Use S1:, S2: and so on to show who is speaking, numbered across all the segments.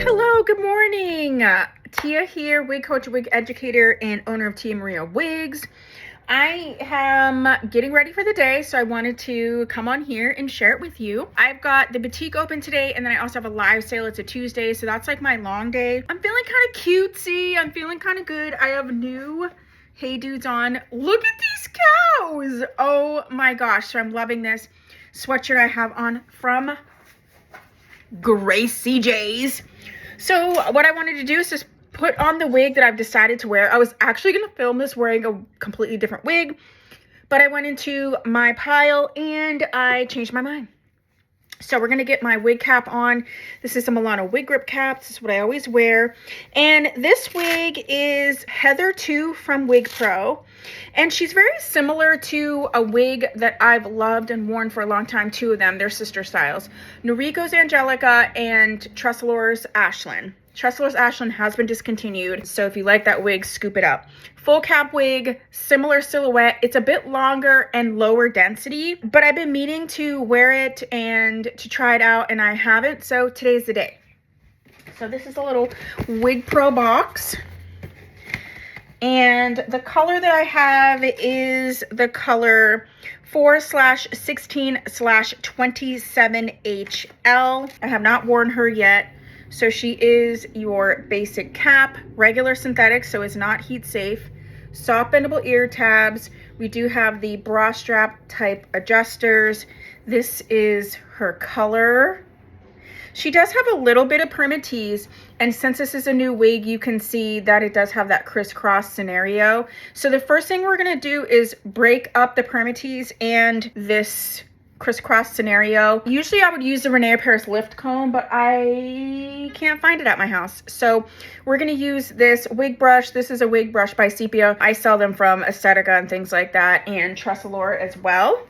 S1: Hello, good morning. Tia here, wig coach, wig educator, and owner of Tia Maria Wigs. I am getting ready for the day, so I wanted to come on here and share it with you. I've got the boutique open today, and then I also have a live sale. It's a Tuesday, so that's like my long day. I'm feeling kind of cutesy. I'm feeling kind of good. I have new Hey Dudes on. Look at these cows. Oh my gosh. So I'm loving this sweatshirt I have on from Grace CJ's. So what I wanted to do is just put on the wig that I've decided to wear. I was actually going to film this wearing a completely different wig, but I went into my pile and I changed my mind. So we're going to get my wig cap on. This is a Milano wig grip cap. This is what I always wear. And this wig is Heather 2 from Wig Pro. And she's very similar to a wig that I've loved and worn for a long time. Two of them, they're sister styles. Noriko's Angelica and Tressalor's Ashlyn. Tressalor's Ashlyn has been discontinued, so if you like that wig, scoop it up. Full cap wig, similar silhouette. It's a bit longer and lower density, but I've been meaning to wear it and to try it out, and I haven't, so today's the day. So this is a little Wig Pro box, and the color that I have is the color 4/16/27HL. I have not worn her yet. So she is your basic cap, regular synthetic, so it's not heat safe, soft bendable ear tabs. We do have the bra strap type adjusters. This is her color. She does have a little bit of permatease, and since this is a new wig, you can see that it does have that crisscross scenario. So the first thing we're gonna do is break up the permatease and this crisscross scenario. Usually I would use the Renee Paris lift comb, but I can't find it at my house. So we're going to use this wig brush. This is a wig brush by Sepia. I sell them from Aesthetica and things like that, and Tressalor as well.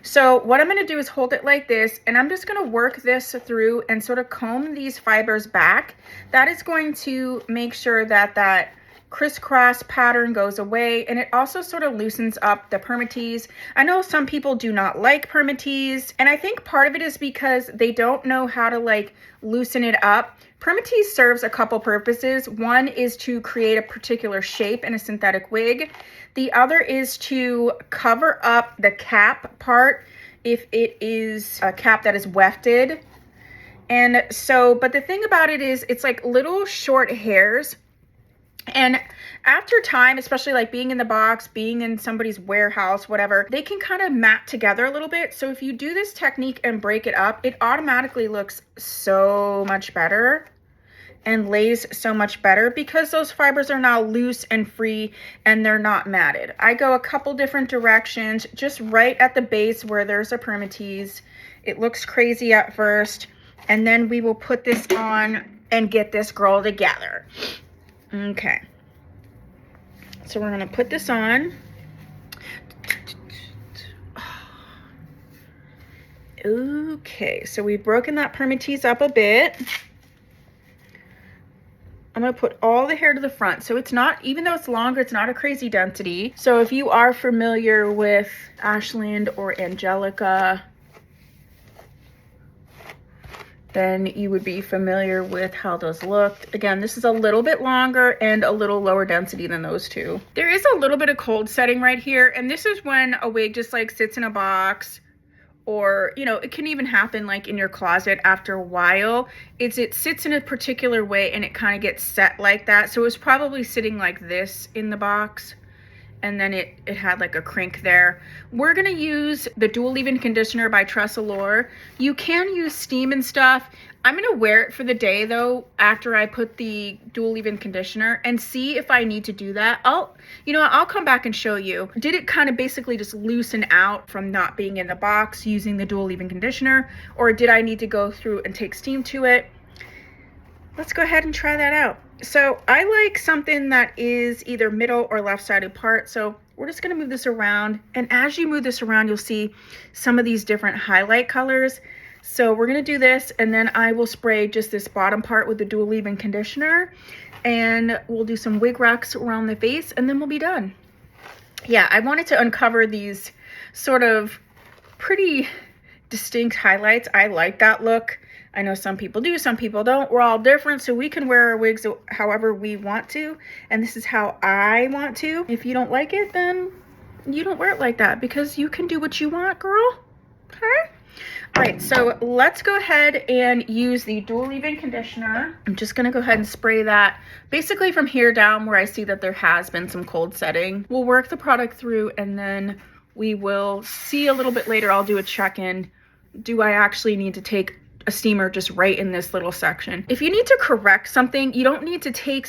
S1: So what I'm going to do is hold it like this, and I'm just going to work this through and sort of comb these fibers back. That is going to make sure that that crisscross pattern goes away, and it also sort of loosens up the permatease. I know some people do not like permatease, and I think part of it is because they don't know how to like loosen it up. Permatease serves a couple purposes. One is to create a particular shape in a synthetic wig. The other is to cover up the cap part if it is a cap that is wefted. And so, but the thing about it is it's like little short hairs. And after time, especially like being in the box, being in somebody's warehouse, whatever, they can kind of mat together a little bit. So if you do this technique and break it up, it automatically looks so much better and lays so much better because those fibers are now loose and free and they're not matted. I go a couple different directions, just right at the base where there's a permatease. It looks crazy at first, and then we will put this on and get this girl together. Okay, so we're going to put this on. Okay, so we've broken that permatease up a bit. I'm going to put all the hair to the front. So it's not, even though it's longer, it's not a crazy density. So if you are familiar with Ashland or Angelica, then you would be familiar with how those looked. Again, this is a little bit longer and a little lower density than those two. There is a little bit of cold setting right here, and this is when a wig just like sits in a box, or you know, it can even happen like in your closet after a while. It sits in a particular way and it kind of gets set like that. So it was probably sitting like this in the box, and then it had like a crink there. We're gonna use the dual leave-in conditioner by Tressalor. You can use steam and stuff. I'm gonna wear it for the day though, after I put the dual leave-in conditioner, and see if I need to do that. I'll come back and show you. Did it kind of basically just loosen out from not being in the box using the dual leave-in conditioner, or did I need to go through and take steam to it? Let's go ahead and try that out. So I like something that is either middle or left side apart. So we're just going to move this around. And as you move this around, you'll see some of these different highlight colors. So we're going to do this, and then I will spray just this bottom part with the dual leave-in conditioner, and we'll do some wig rocks around the face, and then we'll be done. Yeah, I wanted to uncover these sort of pretty distinct highlights. I like that look. I know some people do, some people don't. We're all different, so we can wear our wigs however we want to, and this is how I want to. If you don't like it, then you don't wear it like that, because you can do what you want, girl. Okay? All right, so let's go ahead and use the dual leave-in conditioner. I'm just gonna go ahead and spray that basically from here down where I see that there has been some cold setting. We'll work the product through, and then we will see a little bit later. I'll do a check-in. Do I actually need to take a steamer just right in this little section? If you need to correct something, you don't need to take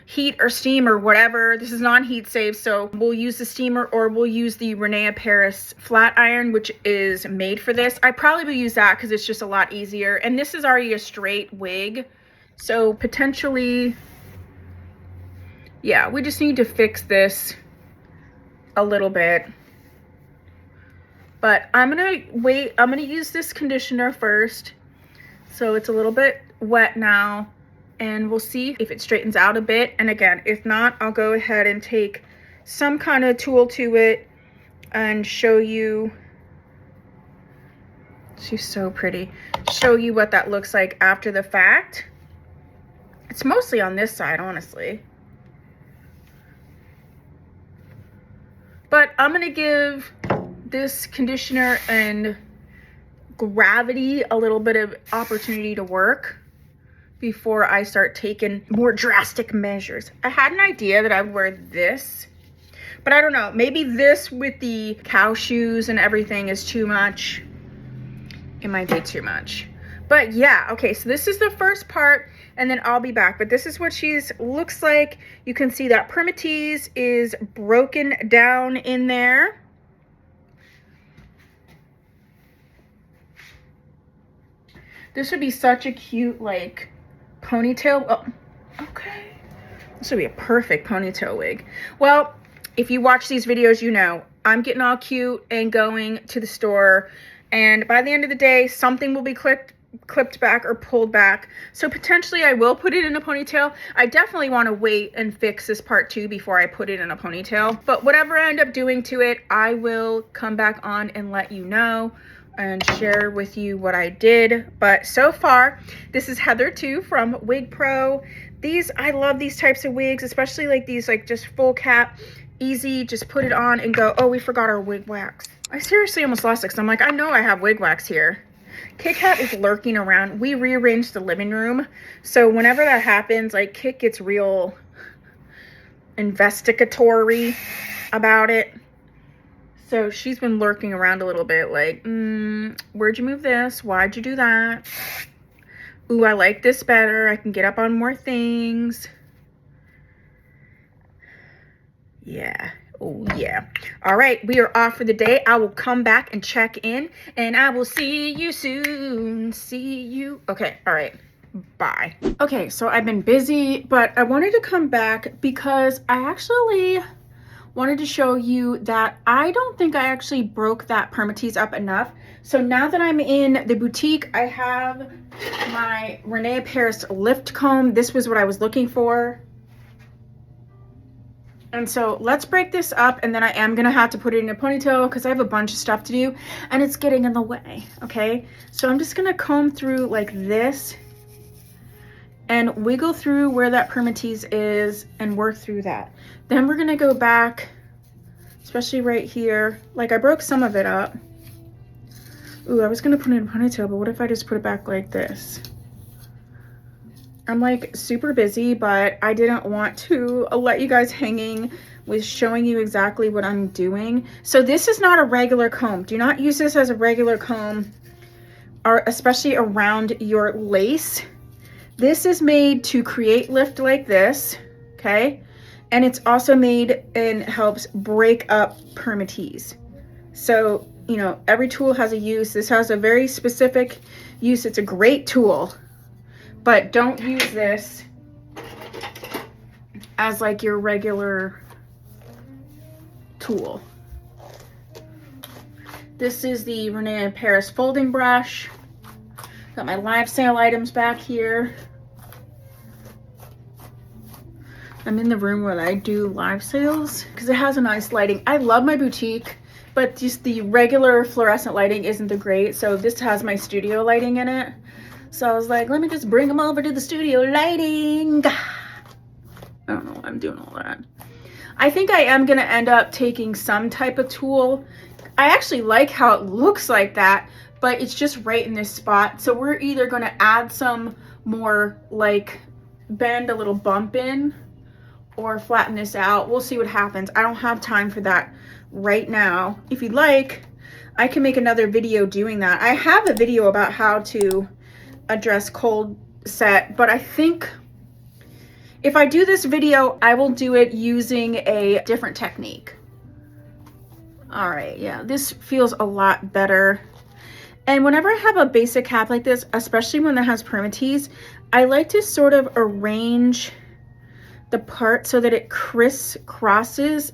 S1: heat or steam or whatever. This is non-heat safe, so we'll use the steamer, or we'll use the Renee Paris flat iron, which is made for this. I probably will use that because it's just a lot easier, and this is already a straight wig, so potentially, yeah, we just need to fix this a little bit. But I'm gonna use this conditioner first, so it's a little bit wet now, and we'll see if it straightens out a bit. And again, if not, I'll go ahead and take some kind of tool to it and show you. She's so pretty. Show you what that looks like after the fact. It's mostly on this side, honestly. But I'm gonna give this conditioner and gravity a little bit of opportunity to work before I start taking more drastic measures. I had an idea that I would wear this, but I don't know, maybe this with the cow shoes and everything is too much. It might be too much. But yeah, okay, so this is the first part, and then I'll be back. But this is what she's looks like. You can see that Permatease is broken down in there. This would be such a cute, like, ponytail. Oh, okay. This would be a perfect ponytail wig. Well, if you watch these videos, you know I'm getting all cute and going to the store, and by the end of the day, something will be clipped back or pulled back. So potentially I will put it in a ponytail. I definitely want to wait and fix this part too before I put it in a ponytail. But whatever I end up doing to it, I will come back on and let you know and share with you what I did. But so far, this is Heather too from Wig Pro. I love these types of wigs, especially like these, like just full cap, easy, just put it on and go. Oh, we forgot our wig wax. I seriously almost lost it because I'm like, I know I have wig wax here. Kit Kat is lurking around. We rearranged the living room, so whenever that happens, like, Kit gets real investigatory about it. So she's been lurking around a little bit, like, where'd you move this? Why'd you do that? Ooh, I like this better. I can get up on more things. Yeah. Oh, yeah. All right, we are off for the day. I will come back and check in, and I will see you soon. See you. Okay, all right. Bye. Okay, so I've been busy, but I wanted to come back because I actually wanted to show you that I don't think I actually broke that Permatease up enough. So now that I'm in the boutique, I have my Renee Paris lift comb. This was what I was looking for. And so let's break this up, and then I am gonna have to put it in a ponytail because I have a bunch of stuff to do and it's getting in the way, okay? So I'm just gonna comb through like this and wiggle through where that Permatease is and work through that. Then we're gonna go back, especially right here. Like, I broke some of it up. Ooh, I was gonna put it in a ponytail, but what if I just put it back like this? I'm like super busy, but I didn't want to let you guys hanging with showing you exactly what I'm doing. So this is not a regular comb. Do not use this as a regular comb, or especially around your lace. This is made to create lift like this, okay? And it's also made and helps break up Permatease. So, you know, every tool has a use. This has a very specific use. It's a great tool, but don't use this as like your regular tool. This is the Renee Paris folding brush. Got my live sale items back here. I'm in the room where I do live sales because it has a nice lighting. I love my boutique, but just the regular fluorescent lighting isn't the great. So this has my studio lighting in it. So I was like, let me just bring them over to the studio lighting. I don't know why I'm doing all that. I think I am gonna end up taking some type of tool. I actually like how it looks like that, but it's just right in this spot. So we're either gonna add some more, like bend a little bump in, or flatten this out. We'll see what happens. I don't have time for that right now. If you'd like, I can make another video doing that. I have a video about how to address cold set, but I think if I do this video, I will do it using a different technique. All right, yeah, this feels a lot better. And whenever I have a basic cap like this, especially when it has permatease, I like to sort of arrange the part so that it crisscrosses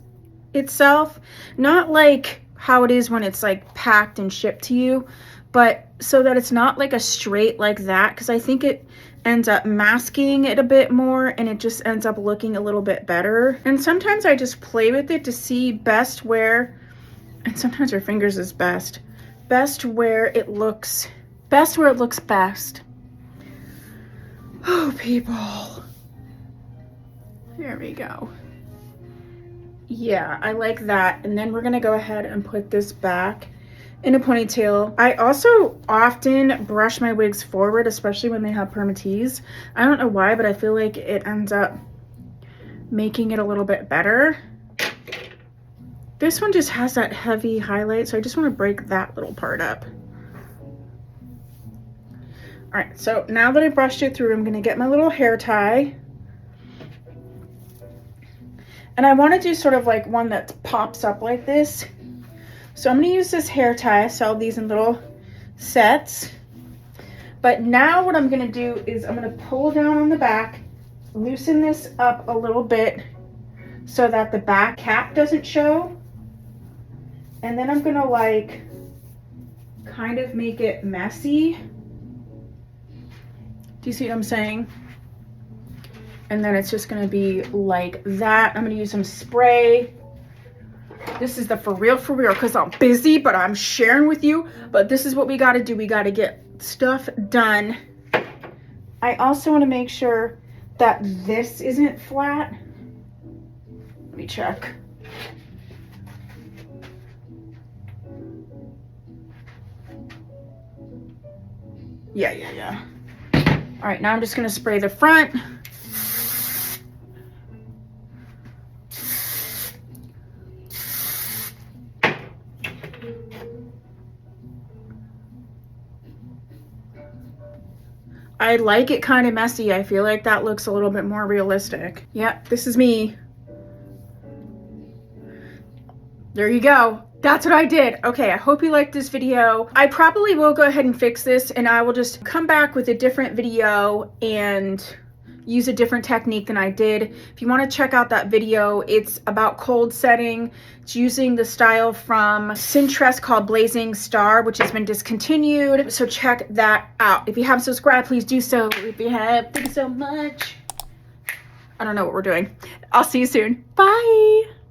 S1: itself. Not like how it is when it's like packed and shipped to you, but so that it's not like a straight like that, because I think it ends up masking it a bit more and it just ends up looking a little bit better. And sometimes I just play with it to see best where, and sometimes your fingers is best where it looks best. Oh, people. There we go. Yeah, I like that. And then we're gonna go ahead and put this back in a ponytail. I also often brush my wigs forward, especially when they have permatease. I don't know why, but I feel like it ends up making it a little bit better. This one just has that heavy highlight, so I just want to break that little part up. All right, so now that I brushed it through, I'm gonna get my little hair tie. And I want to do sort of like one that pops up like this. So I'm going to use this hair tie. I sell these in little sets. But now what I'm going to do is I'm going to pull down on the back, loosen this up a little bit so that the back cap doesn't show. And then I'm going to like kind of make it messy. Do you see what I'm saying? And then it's just gonna be like that. I'm gonna use some spray. This is the for real, because I'm busy, but I'm sharing with you. But this is what we gotta do. We gotta get stuff done. I also wanna make sure that this isn't flat. Let me check. Yeah. All right, now I'm just gonna spray the front. I like it kind of messy. I feel like that looks a little bit more realistic. Yep, this is me. There you go. That's what I did. Okay, I hope you liked this video. I probably will go ahead and fix this, and I will just come back with a different video and use a different technique than I did. If you want to check out that video, it's about cold setting. It's using the style from Cintress called Blazing Star, which has been discontinued. So check that out. If you haven't subscribed, please do so. If you have, thank you so much. I don't know what we're doing. I'll see you soon. Bye.